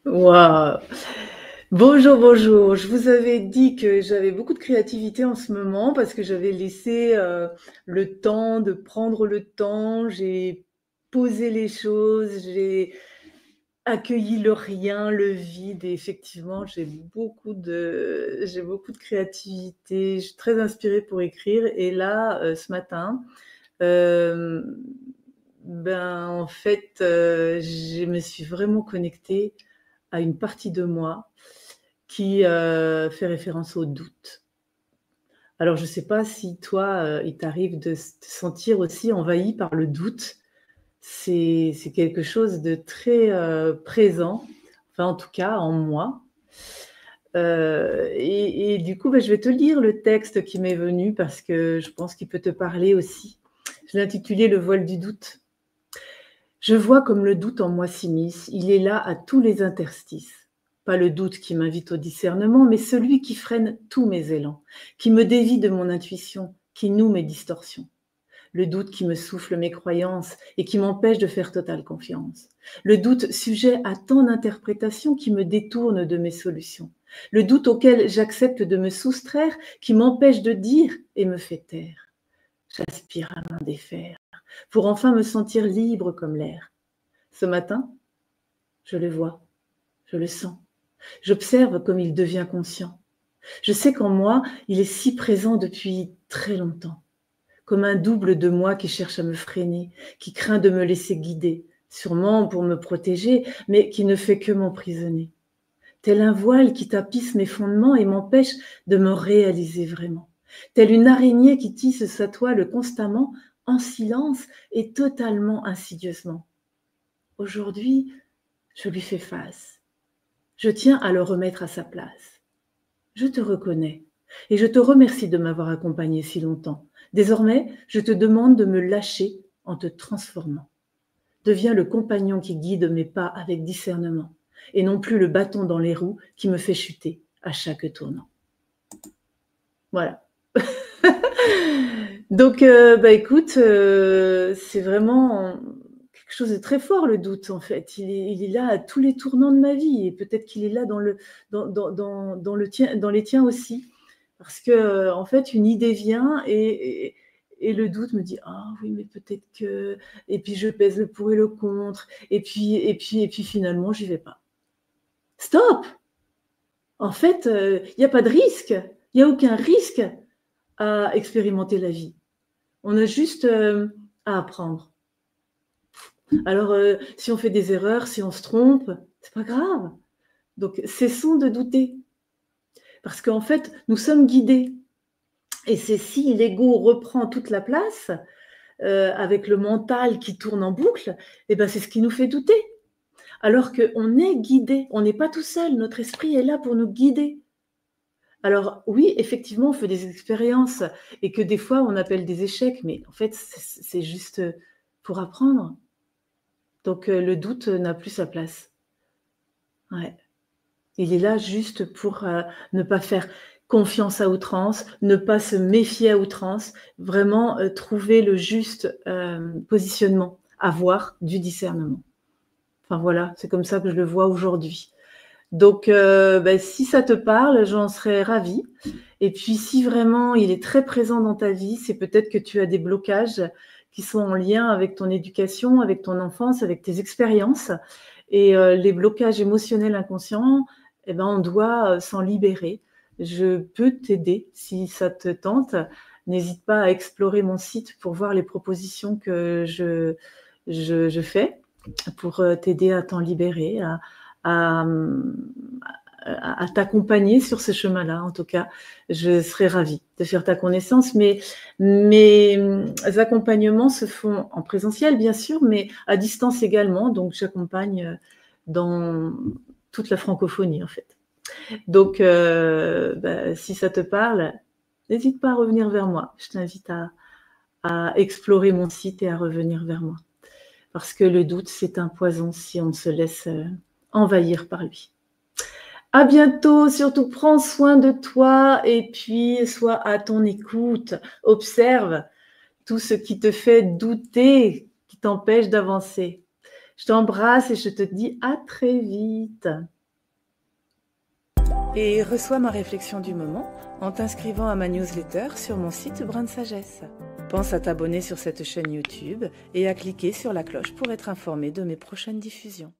Waouh! Bonjour, bonjour. Je vous avais dit que j'avais beaucoup de créativité en ce moment parce que j'avais laissé le temps de prendre le temps. J'ai posé les choses, j'ai accueilli le rien, le vide. Et effectivement, j'ai beaucoup de créativité. Je suis très inspirée pour écrire. Et là, ce matin, euh, en fait, je me suis vraiment connectée à une partie de moi qui fait référence au doute. Alors, je ne sais pas si toi, il t'arrive de te sentir aussi envahi par le doute. C'est quelque chose de très présent, enfin en tout cas en moi. Et du coup, je vais te lire le texte qui m'est venu parce que je pense qu'il peut te parler aussi. Je l'ai intitulé Le voile du doute. Je vois comme le doute en moi s'immisce, il est là à tous les interstices. Pas le doute qui m'invite au discernement, mais celui qui freine tous mes élans, qui me dévie de mon intuition, qui noue mes distorsions. Le doute qui me souffle mes croyances et qui m'empêche de faire totale confiance. Le doute sujet à tant d'interprétations qui me détournent de mes solutions. Le doute auquel j'accepte de me soustraire, qui m'empêche de dire et me fait taire. J'aspire à m'en défaire pour enfin me sentir libre comme l'air. Ce matin, je le vois, je le sens. J'observe comme il devient conscient. Je sais qu'en moi, il est si présent depuis très longtemps, comme un double de moi qui cherche à me freiner, qui craint de me laisser guider, sûrement pour me protéger, mais qui ne fait que m'emprisonner. Tel un voile qui tapisse mes fondements et m'empêche de me réaliser vraiment. Tel une araignée qui tisse sa toile constamment, en silence et totalement insidieusement. Aujourd'hui, je lui fais face. Je tiens à le remettre à sa place. Je te reconnais et je te remercie de m'avoir accompagné si longtemps. Désormais, je te demande de me lâcher en te transformant. Deviens le compagnon qui guide mes pas avec discernement et non plus le bâton dans les roues qui me fait chuter à chaque tournant. Voilà. Donc, écoute, c'est vraiment quelque chose de très fort, le doute, en fait. Il est là à tous les tournants de ma vie et peut-être qu'il est là dans les tiens aussi. Parce que, en fait, une idée vient et le doute me dit, ah oui, mais peut-être que. Et puis, je pèse le pour et le contre. Et puis finalement, j'y vais pas. Stop! En fait, il n'y a pas de risque. Il n'y a aucun risque à expérimenter la vie. On a juste à apprendre. Alors, si on fait des erreurs, si on se trompe, c'est pas grave. Donc, cessons de douter. Parce qu'en fait, nous sommes guidés. Et c'est si l'ego reprend toute la place, avec le mental qui tourne en boucle, c'est ce qui nous fait douter. Alors qu'on est guidé, on n'est pas tout seul, notre esprit est là pour nous guider. Alors oui, effectivement, on fait des expériences et que des fois on appelle des échecs, mais en fait, c'est juste pour apprendre. Donc le doute n'a plus sa place. Ouais. Il est là juste pour ne pas faire confiance à outrance, ne pas se méfier à outrance, vraiment trouver le juste positionnement, avoir du discernement. Enfin voilà, c'est comme ça que je le vois aujourd'hui. Donc si ça te parle, j'en serais ravie. Et puis si vraiment il est très présent dans ta vie, c'est peut-être que tu as des blocages qui sont en lien avec ton éducation, avec ton enfance, avec tes expériences. Et les blocages émotionnels inconscients, on doit s'en libérer. Je peux t'aider si ça te tente. N'hésite pas à explorer mon site pour voir les propositions que je fais pour t'aider à t'en libérer, à, à t'accompagner sur ce chemin-là. En tout cas, je serais ravie de faire ta connaissance. Mais mes accompagnements se font en présentiel, bien sûr, mais à distance également. Donc, j'accompagne dans toute la francophonie, en fait. Donc, si ça te parle, n'hésite pas à revenir vers moi. Je t'invite à explorer mon site et à revenir vers moi. Parce que le doute, c'est un poison si on se laisse envahir par lui. À bientôt, surtout prends soin de toi et puis sois à ton écoute. Observe tout ce qui te fait douter, qui t'empêche d'avancer. Je t'embrasse et je te dis à très vite. Et reçois ma réflexion du moment en t'inscrivant à ma newsletter sur mon site Brin de Sagesse. Pense à t'abonner sur cette chaîne YouTube et à cliquer sur la cloche pour être informé de mes prochaines diffusions.